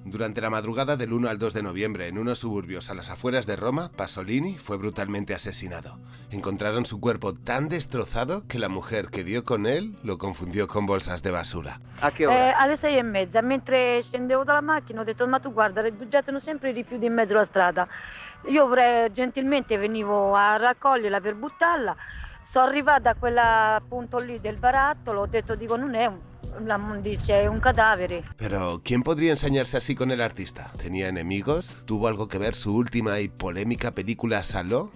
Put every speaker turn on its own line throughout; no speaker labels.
Durante la madrugada del 1 al 2 de noviembre, en unos suburbios a las afueras de Roma, Pasolini fue brutalmente asesinado. Encontraron su cuerpo tan destrozado que la mujer que dio con él lo confundió con bolsas de basura.
A che ora?
Alle 6:30, mentre scendevo dalla macchina ho detto ma tu guarda, gettano sempre i rifiuti in mezzo alla strada. Io gentilmente venivo a raccoglierla per buttarla, sono arrivata a quella punto lì del barattolo, ho detto dico non è dice, un cadavere.
Pero, ¿quién podría ensañarse así con el artista? ¿Tenía enemigos? ¿Tuvo algo que ver su última y polémica película Saló?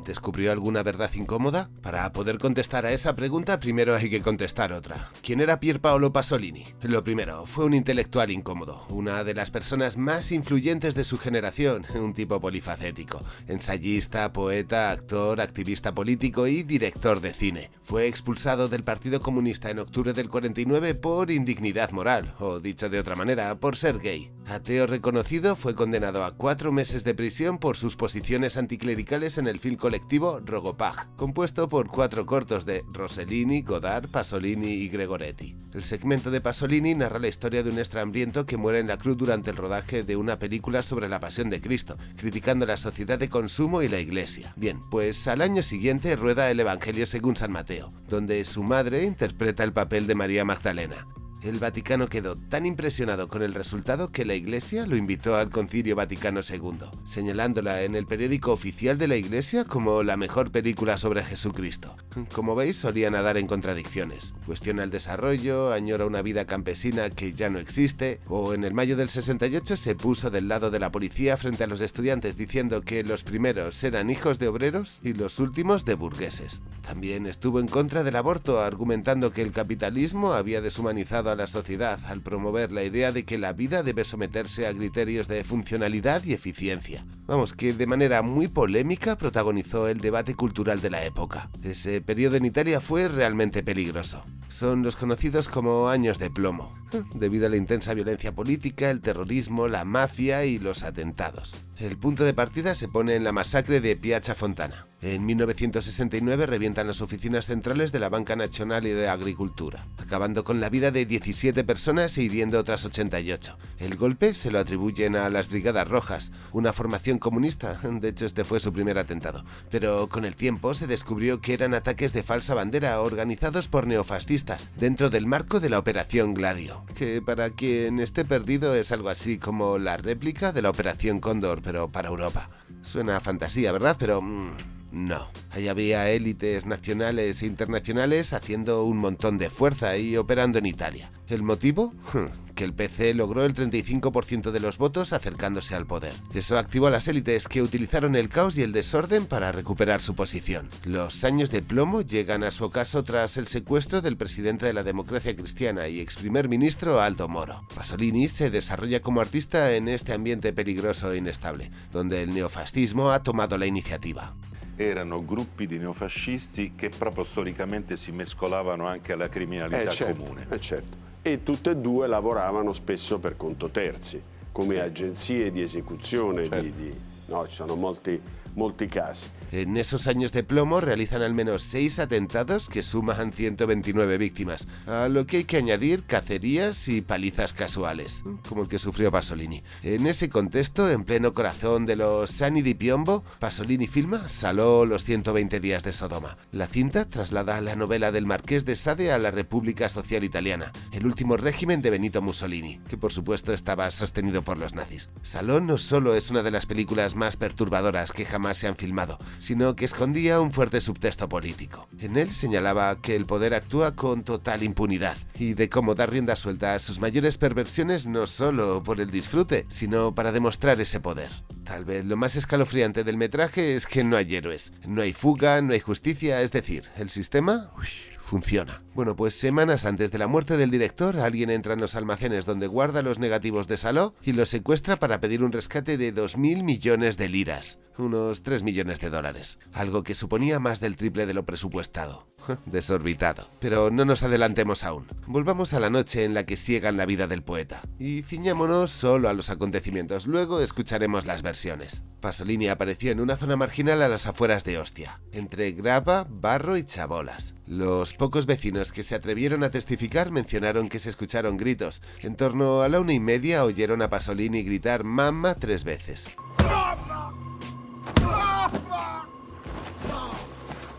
¿Descubrió alguna verdad incómoda? Para poder contestar a esa pregunta, primero hay que contestar otra. ¿Quién era Pier Paolo Pasolini? Lo primero, fue un intelectual incómodo, una de las personas más influyentes de su generación, un tipo polifacético, ensayista, poeta, actor, activista político y director de cine. Fue expulsado del Partido Comunista en octubre del 49 por indignidad moral, o dicho de otra manera, por ser gay. Ateo reconocido, fue condenado a 4 meses de prisión por sus posiciones anticlericales en el film colectivo Rogopag, compuesto por 4 cortos de Rossellini, Godard, Pasolini y Gregoretti. El segmento de Pasolini narra la historia de un extrahambriento que muere en la cruz durante el rodaje de una película sobre la pasión de Cristo, criticando la sociedad de consumo y la iglesia. Bien, pues al año siguiente rueda el Evangelio según San Mateo, donde su madre interpreta el papel de María Magdalena. El Vaticano quedó tan impresionado con el resultado que la Iglesia lo invitó al Concilio Vaticano II, señalándola en el periódico oficial de la Iglesia como la mejor película sobre Jesucristo. Como veis, solía nadar en contradicciones. Cuestiona el desarrollo, añora una vida campesina que ya no existe, o en el mayo del 68 se puso del lado de la policía frente a los estudiantes diciendo que los primeros eran hijos de obreros y los últimos de burgueses. También estuvo en contra del aborto, argumentando que el capitalismo había deshumanizado a la sociedad al promover la idea de que la vida debe someterse a criterios de funcionalidad y eficiencia. Vamos, que de manera muy polémica protagonizó el debate cultural de la época. Ese periodo en Italia fue realmente peligroso. Son los conocidos como años de plomo, debido a la intensa violencia política, el terrorismo, la mafia y los atentados. El punto de partida se pone en la masacre de Piazza Fontana. En 1969 revientan las oficinas centrales de la Banca Nazionale de Agricultura, acabando con la vida de 17 personas e hiriendo otras 88. El golpe se lo atribuyen a las Brigadas Rojas, una formación comunista. De hecho, este fue su primer atentado. Pero con el tiempo se descubrió que eran ataques de falsa bandera organizados por neofascistas dentro del marco de la Operación Gladio, que para quien esté perdido es algo así como la réplica de la Operación Cóndor, pero para Europa. Suena a fantasía, ¿verdad? Pero no. Ahí había élites nacionales e internacionales haciendo un montón de fuerza y operando en Italia. ¿El motivo? Que el PC logró el 35% de los votos acercándose al poder. Eso activó a las élites que utilizaron el caos y el desorden para recuperar su posición. Los años de plomo llegan a su ocaso tras el secuestro del presidente de la Democracia Cristiana y ex primer ministro Aldo Moro. Pasolini se desarrolla como artista en este ambiente peligroso e inestable, donde el neofascismo ha tomado la iniciativa.
Erano gruppi di neofascisti che proprio storicamente si mescolavano anche alla criminalità comune.
Certo. E tutte e due lavoravano spesso per conto terzi, come agenzie di esecuzione, no, ci sono molti casi.
En esos años de plomo realizan al menos 6 atentados que suman 129 víctimas, a lo que hay que añadir cacerías y palizas casuales, como el que sufrió Pasolini. En ese contexto, en pleno corazón de los Anni di Piombo, Pasolini filma Salò, los 120 días de Sodoma. La cinta traslada la novela del Marqués de Sade a la República Social Italiana, el último régimen de Benito Mussolini, que por supuesto estaba sostenido por los nazis. Salò no solo es una de las películas más perturbadoras que jamás se han filmado, sino que escondía un fuerte subtexto político. En él señalaba que el poder actúa con total impunidad y de cómo dar rienda suelta a sus mayores perversiones no solo por el disfrute, sino para demostrar ese poder. Tal vez lo más escalofriante del metraje es que no hay héroes, no hay fuga, no hay justicia, es decir, el sistema funciona. Bueno, pues semanas antes de la muerte del director, alguien entra en los almacenes donde guarda los negativos de Salò y los secuestra para pedir un rescate de 2.000 millones de liras. unos 3 millones de dólares, algo que suponía más del triple de lo presupuestado. Desorbitado. Pero no nos adelantemos aún. Volvamos a la noche en la que siegan la vida del poeta y ciñámonos solo a los acontecimientos, luego escucharemos las versiones. Pasolini apareció en una zona marginal a las afueras de Ostia, entre grava, barro y chabolas. Los pocos vecinos que se atrevieron a testificar mencionaron que se escucharon gritos. En torno a la 1:30 oyeron a Pasolini gritar "mamma" 3 veces.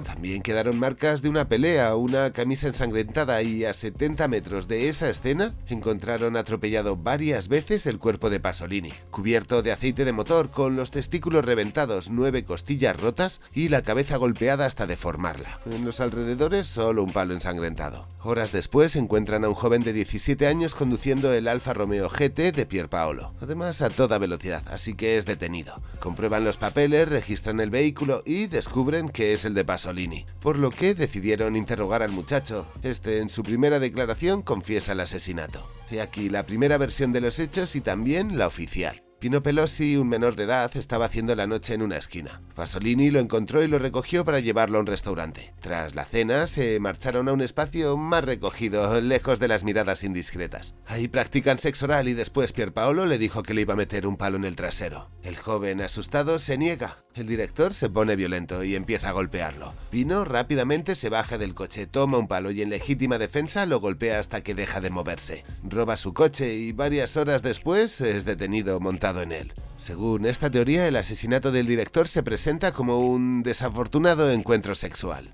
También quedaron marcas de una pelea, una camisa ensangrentada y a 70 metros de esa escena encontraron atropellado varias veces el cuerpo de Pasolini, cubierto de aceite de motor, con los testículos reventados, 9 costillas rotas y la cabeza golpeada hasta deformarla. En los alrededores solo un palo ensangrentado. Horas después encuentran a un joven de 17 años conduciendo el Alfa Romeo GT de Pierpaolo, además a toda velocidad, así que es detenido. Comprueban los papeles, registran el vehículo y descubren que es el de Pasolini, por lo que decidieron interrogar al muchacho. Este, en su primera declaración, confiesa el asesinato. He aquí la primera versión de los hechos y también la oficial. Pino Pelosi, un menor de edad, estaba haciendo la noche en una esquina. Pasolini lo encontró y lo recogió para llevarlo a un restaurante. Tras la cena, se marcharon a un espacio más recogido, lejos de las miradas indiscretas. Ahí practican sexo oral y después Pierpaolo le dijo que le iba a meter un palo en el trasero. El joven, asustado, se niega. El director se pone violento y empieza a golpearlo. Pino rápidamente se baja del coche, toma un palo y en legítima defensa lo golpea hasta que deja de moverse. Roba su coche y varias horas después es detenido montado en él. Según esta teoría, el asesinato del director se presenta como un desafortunado encuentro sexual.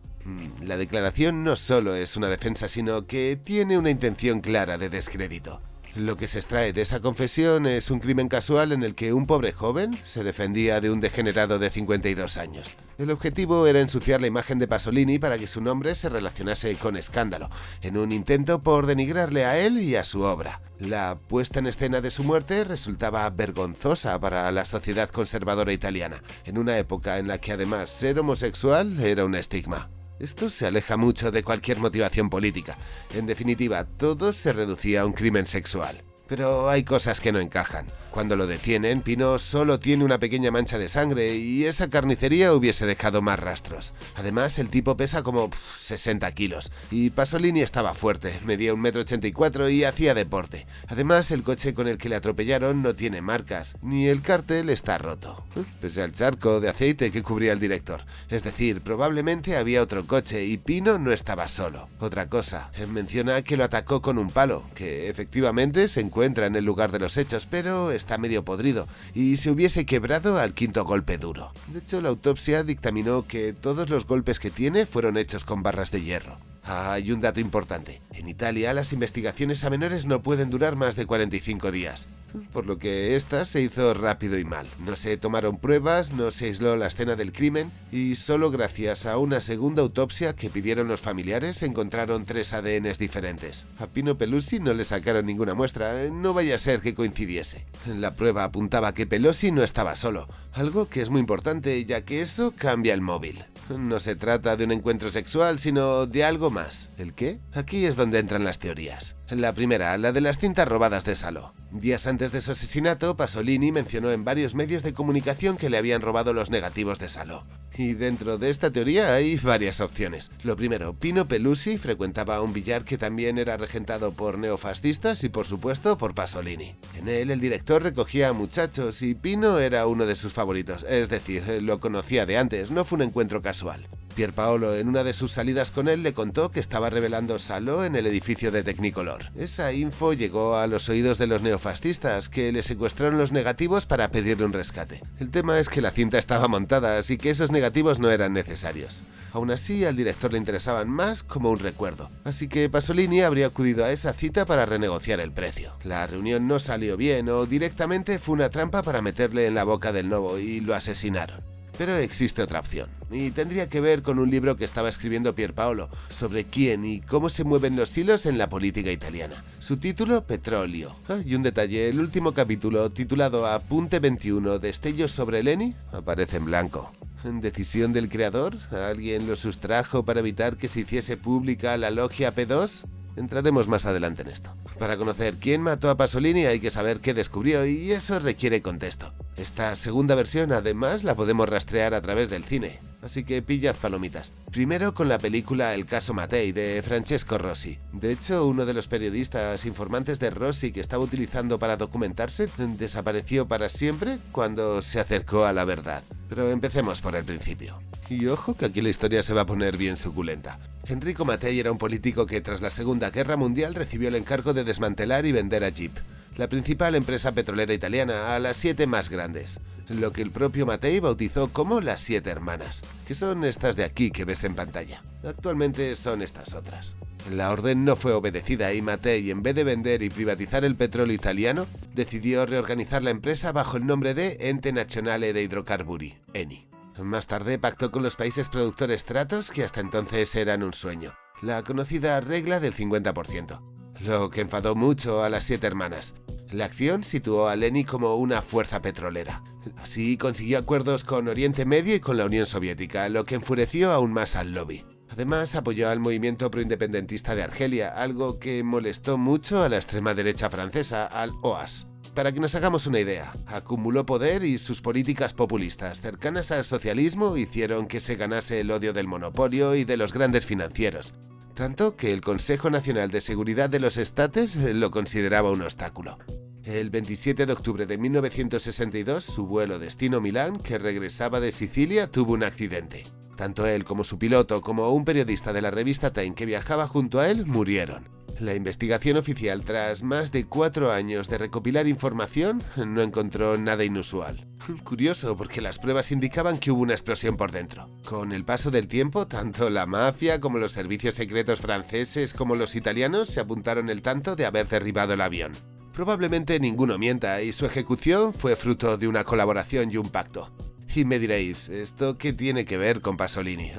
La declaración no solo es una defensa, sino que tiene una intención clara de descrédito. Lo que se extrae de esa confesión es un crimen casual en el que un pobre joven se defendía de un degenerado de 52 años. El objetivo era ensuciar la imagen de Pasolini para que su nombre se relacionase con escándalo, en un intento por denigrarle a él y a su obra. La puesta en escena de su muerte resultaba vergonzosa para la sociedad conservadora italiana, en una época en la que además ser homosexual era un estigma. Esto se aleja mucho de cualquier motivación política. En definitiva, todo se reducía a un crimen sexual. Pero hay cosas que no encajan. Cuando lo detienen, Pino solo tiene una pequeña mancha de sangre y esa carnicería hubiese dejado más rastros. Además, el tipo pesa como 60 kilos y Pasolini estaba fuerte, medía 1,84 m y hacía deporte. Además, el coche con el que le atropellaron no tiene marcas, ni el cártel está roto, pese al charco de aceite que cubría el director. Es decir, probablemente había otro coche y Pino no estaba solo. Otra cosa, menciona que lo atacó con un palo, que efectivamente se encuentra en el lugar de los hechos, pero está medio podrido y se hubiese quebrado al 5.º golpe duro. De hecho, la autopsia dictaminó que todos los golpes que tiene fueron hechos con barras de hierro. Hay un dato importante. En Italia, las investigaciones a menores no pueden durar más de 45 días, por lo que esta se hizo rápido y mal. No se tomaron pruebas, no se aisló la escena del crimen y solo gracias a una segunda autopsia que pidieron los familiares se encontraron 3 ADNs diferentes. A Pino Pelusi no le sacaron ninguna muestra, no vaya a ser que coincidiese. La prueba apuntaba a que Pelosi no estaba solo, algo que es muy importante ya que eso cambia el móvil. No se trata de un encuentro sexual, sino de algo más. ¿El qué? Aquí es donde entran las teorías. La primera, la de las cintas robadas de Salò. Días antes de su asesinato, Pasolini mencionó en varios medios de comunicación que le habían robado los negativos de Salò. Y dentro de esta teoría hay varias opciones. Lo primero, Pino Pelusi frecuentaba un billar que también era regentado por neofascistas y por supuesto por Pasolini. En él el director recogía a muchachos y Pino era uno de sus favoritos, es decir, lo conocía de antes, no fue un encuentro casual. Pierpaolo, en una de sus salidas con él, le contó que estaba revelando Salò en el edificio de Technicolor. Esa info llegó a los oídos de los neofascistas, que le secuestraron los negativos para pedirle un rescate. El tema es que la cinta estaba montada, así que esos negativos no eran necesarios. Aún así, al director le interesaban más como un recuerdo, así que Pasolini habría acudido a esa cita para renegociar el precio. La reunión no salió bien o directamente fue una trampa para meterle en la boca del lobo y lo asesinaron. Pero existe otra opción, y tendría que ver con un libro que estaba escribiendo Pierpaolo sobre quién y cómo se mueven los hilos en la política italiana. Su título, Petrolio. Y un detalle, el último capítulo, titulado Apunte 21, Destellos sobre Leni, aparece en blanco. ¿Decisión del creador? ¿Alguien lo sustrajo para evitar que se hiciese pública la logia P2? Entraremos más adelante en esto. Para conocer quién mató a Pasolini hay que saber qué descubrió y eso requiere contexto. Esta segunda versión además la podemos rastrear a través del cine, así que pillad palomitas. Primero con la película El caso Mattei de Francesco Rossi. De hecho, uno de los periodistas informantes de Rossi que estaba utilizando para documentarse desapareció para siempre cuando se acercó a la verdad. Pero empecemos por el principio. Y ojo que aquí la historia se va a poner bien suculenta. Enrico Mattei era un político que tras la Segunda Guerra Mundial recibió el encargo de desmantelar y vender a Jeep, la principal empresa petrolera italiana, a las 7 más grandes, lo que el propio Mattei bautizó como las 7 hermanas, que son estas de aquí que ves en pantalla. Actualmente son estas otras. La orden no fue obedecida y Mattei, en vez de vender y privatizar el petróleo italiano, decidió reorganizar la empresa bajo el nombre de Ente Nazionale dei Idrocarburi, ENI. Más tarde pactó con los países productores tratos que hasta entonces eran un sueño, la conocida regla del 50%, lo que enfadó mucho a las 7 hermanas. La acción situó a ENI como una fuerza petrolera. Así consiguió acuerdos con Oriente Medio y con la Unión Soviética, lo que enfureció aún más al lobby. Además, apoyó al movimiento proindependentista de Argelia, algo que molestó mucho a la extrema derecha francesa, al OAS. Para que nos hagamos una idea, acumuló poder y sus políticas populistas cercanas al socialismo hicieron que se ganase el odio del monopolio y de los grandes financieros, tanto que el Consejo Nacional de Seguridad de los Estates lo consideraba un obstáculo. El 27 de octubre de 1962, su vuelo destino Milán, que regresaba de Sicilia, tuvo un accidente. Tanto él como su piloto, como un periodista de la revista Time que viajaba junto a él, murieron. La investigación oficial, tras más de 4 años de recopilar información, no encontró nada inusual. Curioso, porque las pruebas indicaban que hubo una explosión por dentro. Con el paso del tiempo, tanto la mafia como los servicios secretos franceses como los italianos se apuntaron el tanto de haber derribado el avión. Probablemente ninguno mienta y su ejecución fue fruto de una colaboración y un pacto. Y me diréis, ¿esto qué tiene que ver con Pasolini?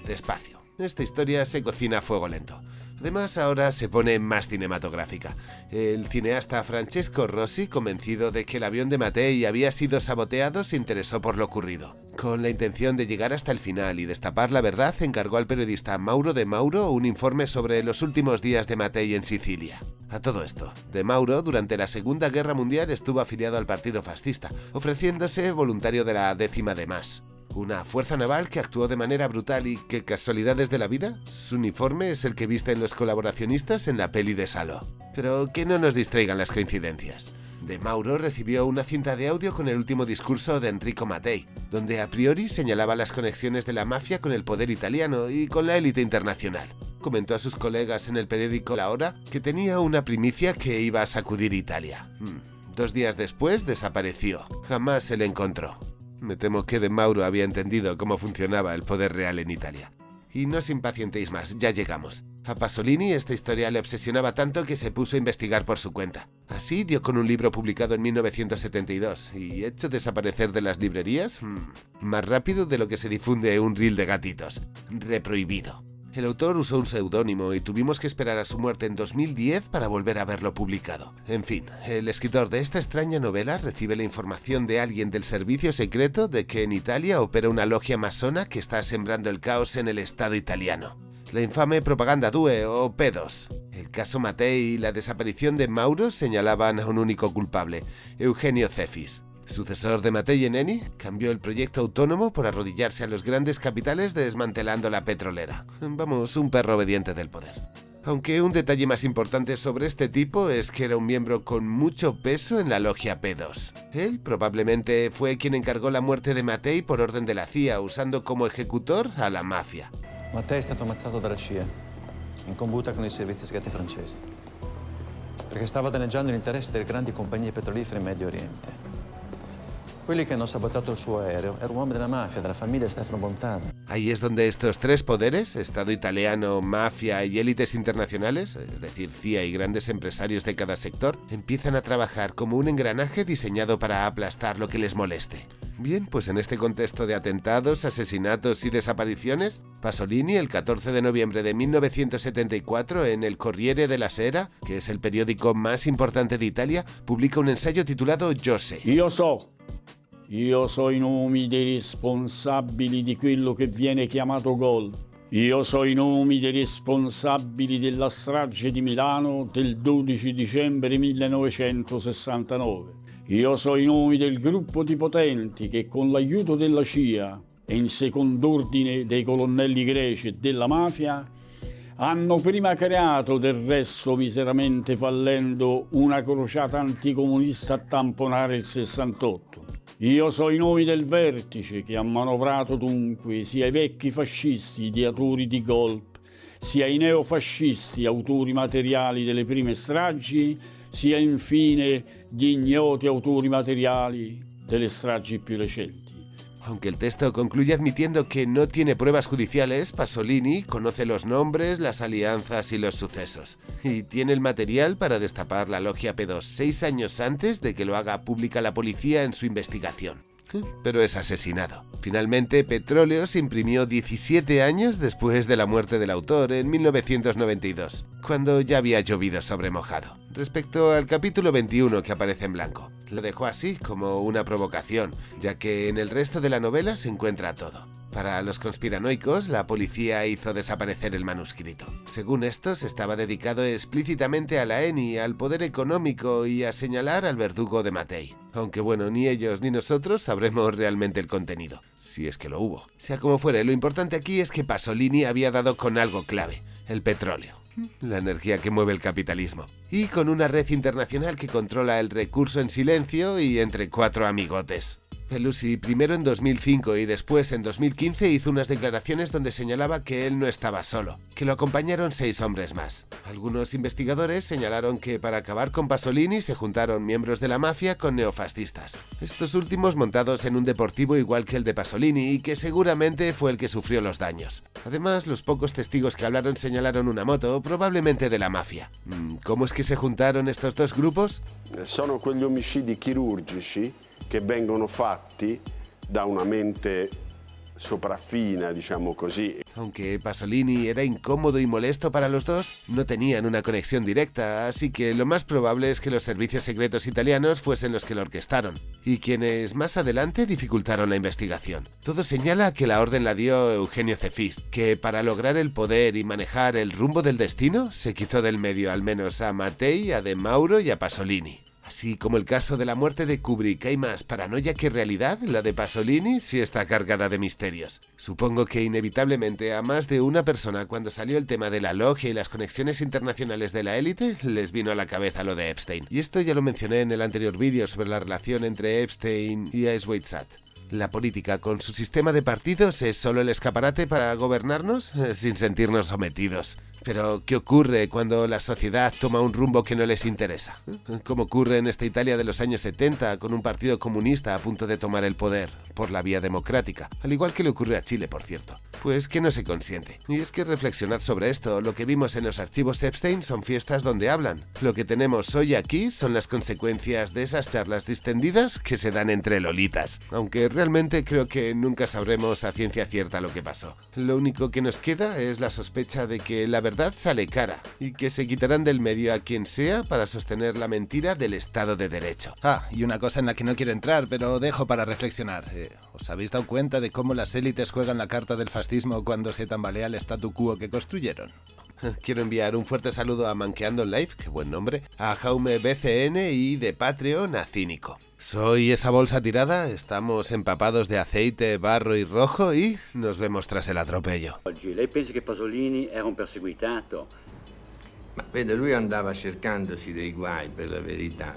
Despacio. Esta historia se cocina a fuego lento. Además, ahora se pone más cinematográfica. El cineasta Francesco Rossi, convencido de que el avión de Mattei había sido saboteado, se interesó por lo ocurrido. Con la intención de llegar hasta el final y destapar la verdad, encargó al periodista Mauro De Mauro un informe sobre los últimos días de Mattei en Sicilia. A todo esto, De Mauro durante la Segunda Guerra Mundial estuvo afiliado al partido fascista, ofreciéndose voluntario de la 10ª de más. Una fuerza naval que actuó de manera brutal y que, casualidades de la vida, su uniforme es el que visten los colaboracionistas en la peli de Salò. Pero que no nos distraigan las coincidencias. De Mauro recibió una cinta de audio con el último discurso de Enrico Mattei, donde a priori señalaba las conexiones de la mafia con el poder italiano y con la élite internacional. Comentó a sus colegas en el periódico La Hora que tenía una primicia que iba a sacudir Italia. 2 días después desapareció. Jamás se le encontró. Me temo que De Mauro había entendido cómo funcionaba el poder real en Italia. Y no os impacientéis más, ya llegamos. A Pasolini esta historia le obsesionaba tanto que se puso a investigar por su cuenta. Así dio con un libro publicado en 1972 y hecho desaparecer de las librerías más rápido de lo que se difunde un reel de gatitos. Reprohibido. El autor usó un seudónimo y tuvimos que esperar a su muerte en 2010 para volver a verlo publicado. En fin, el escritor de esta extraña novela recibe la información de alguien del servicio secreto de que en Italia opera una logia masona que está sembrando el caos en el Estado italiano. La infame Propaganda Due o P2. El caso Mattei y la desaparición de Mauro señalaban a un único culpable, Eugenio Cefis. Sucesor de Mattei en ENI, cambió el proyecto autónomo por arrodillarse a los grandes capitales desmantelando la petrolera. Vamos, un perro obediente del poder. Aunque un detalle más importante sobre este tipo es que era un miembro con mucho peso en la logia P2. Él probablemente fue quien encargó la muerte de Mattei por orden de la CIA, usando como ejecutor a la mafia.
Mattei è stato ammazzato dalla CIA, in combutta con i servizi segreti francesi, perché stava danneggiando gli interessi delle grandi compagnie petrolifere in Medio Oriente. Quelli che hanno sabotato il suo aereo erano uomini della mafia, della famiglia Stefano Bontade.
Ahí es donde estos 3 poderes, Estado italiano, mafia y élites internacionales, es decir, CIA y grandes empresarios de cada sector, empiezan a trabajar como un engranaje diseñado para aplastar lo que les moleste. Bien, pues en este contexto de atentados, asesinatos y desapariciones, Pasolini, el 14 de noviembre de 1974, en el Corriere della Sera, que es el periódico más importante de Italia, publica un ensayo titulado Yo sé.
Io so i nomi dei responsabili di quello che viene chiamato gol. Io so i nomi dei responsabili della strage di Milano del 12 dicembre 1969. Io so i nomi del gruppo di potenti che con l'aiuto della CIA e in second'ordine dei colonnelli greci e della mafia hanno prima creato, del resto miseramente fallendo, una crociata anticomunista a tamponare il 68. Io so i nomi del vertice che ha manovrato dunque sia i vecchi fascisti ideatori di Golp, sia i neofascisti autori materiali delle prime stragi, sia infine gli ignoti autori materiali delle stragi più recenti.
Aunque el texto concluye admitiendo que no tiene pruebas judiciales, Pasolini conoce los nombres, las alianzas y los sucesos. Y tiene el material para destapar la logia P2 6 años antes de que lo haga pública la policía en su investigación. Pero es asesinado. Finalmente, Petróleo se imprimió 17 años después de la muerte del autor, en 1992, cuando ya había llovido sobre mojado. Respecto al capítulo 21 que aparece en blanco, lo dejó así como una provocación, ya que en el resto de la novela se encuentra todo. Para los conspiranoicos, la policía hizo desaparecer el manuscrito. Según estos, estaba dedicado explícitamente a la ENI, al poder económico y a señalar al verdugo de Mattei. Aunque bueno, ni ellos ni nosotros sabremos realmente el contenido, si es que lo hubo. Sea como fuere, lo importante aquí es que Pasolini había dado con algo clave: el petróleo. La energía que mueve el capitalismo. Y con una red internacional que controla el recurso en silencio y entre 4 amigotes. Pelusi, primero en 2005 y después en 2015, hizo unas declaraciones donde señalaba que él no estaba solo, que lo acompañaron 6 hombres más. Algunos investigadores señalaron que para acabar con Pasolini se juntaron miembros de la mafia con neofascistas. Estos últimos montados en un deportivo igual que el de Pasolini y que seguramente fue el que sufrió los daños. Además, los pocos testigos que hablaron señalaron una moto, probablemente de la mafia. ¿Cómo es que se juntaron estos dos grupos?
Sono quegli omicidi chirurgici che vengono fatti da una mente sopraffina, diciamo così.
Aunque Pasolini era incómodo y molesto para los dos, no tenían una conexión directa, así que lo más probable es que los servicios secretos italianos fuesen los que lo orquestaron, y quienes más adelante dificultaron la investigación. Todo señala que la orden la dio Eugenio Cefís, que para lograr el poder y manejar el rumbo del destino, se quitó del medio al menos a Mattei, a De Mauro y a Pasolini. Así como el caso de la muerte de Kubrick, hay más paranoia que realidad. La de Pasolini sí está cargada de misterios. Supongo que inevitablemente a más de una persona, cuando salió el tema de la logia y las conexiones internacionales de la élite, les vino a la cabeza lo de Epstein. Y esto ya lo mencioné en el anterior vídeo sobre la relación entre Epstein y Eichweitzat. ¿La política con su sistema de partidos es solo el escaparate para gobernarnos sin sentirnos sometidos? Pero, ¿qué ocurre cuando la sociedad toma un rumbo que no les interesa? Como ocurre en esta Italia de los años 70, con un partido comunista a punto de tomar el poder por la vía democrática, al igual que le ocurre a Chile, por cierto. Pues que no se consiente. Y es que reflexionad sobre esto. Lo que vimos en los archivos Epstein son fiestas donde hablan. Lo que tenemos hoy aquí son las consecuencias de esas charlas distendidas que se dan entre lolitas. Aunque realmente creo que nunca sabremos a ciencia cierta lo que pasó. Lo único que nos queda es la sospecha de que la verdad sale cara y que se quitarán del medio a quien sea para sostener la mentira del Estado de Derecho.
Y una cosa en la que no quiero entrar, pero dejo para reflexionar. ¿Os habéis dado cuenta de cómo las élites juegan la carta del fascismo cuando se tambalea el statu quo que construyeron?
Quiero enviar un fuerte saludo a Manqueando Live, qué buen nombre, a Jaume BCN y de Patreon a Cínico. Soy esa bolsa tirada, estamos empapados de aceite, barro y rojo y nos vemos tras el atropello.
Oggi lei pensa che Pasolini era un perseguitato?
Ma vede, lui andava cercandosi dei guai, per la verità.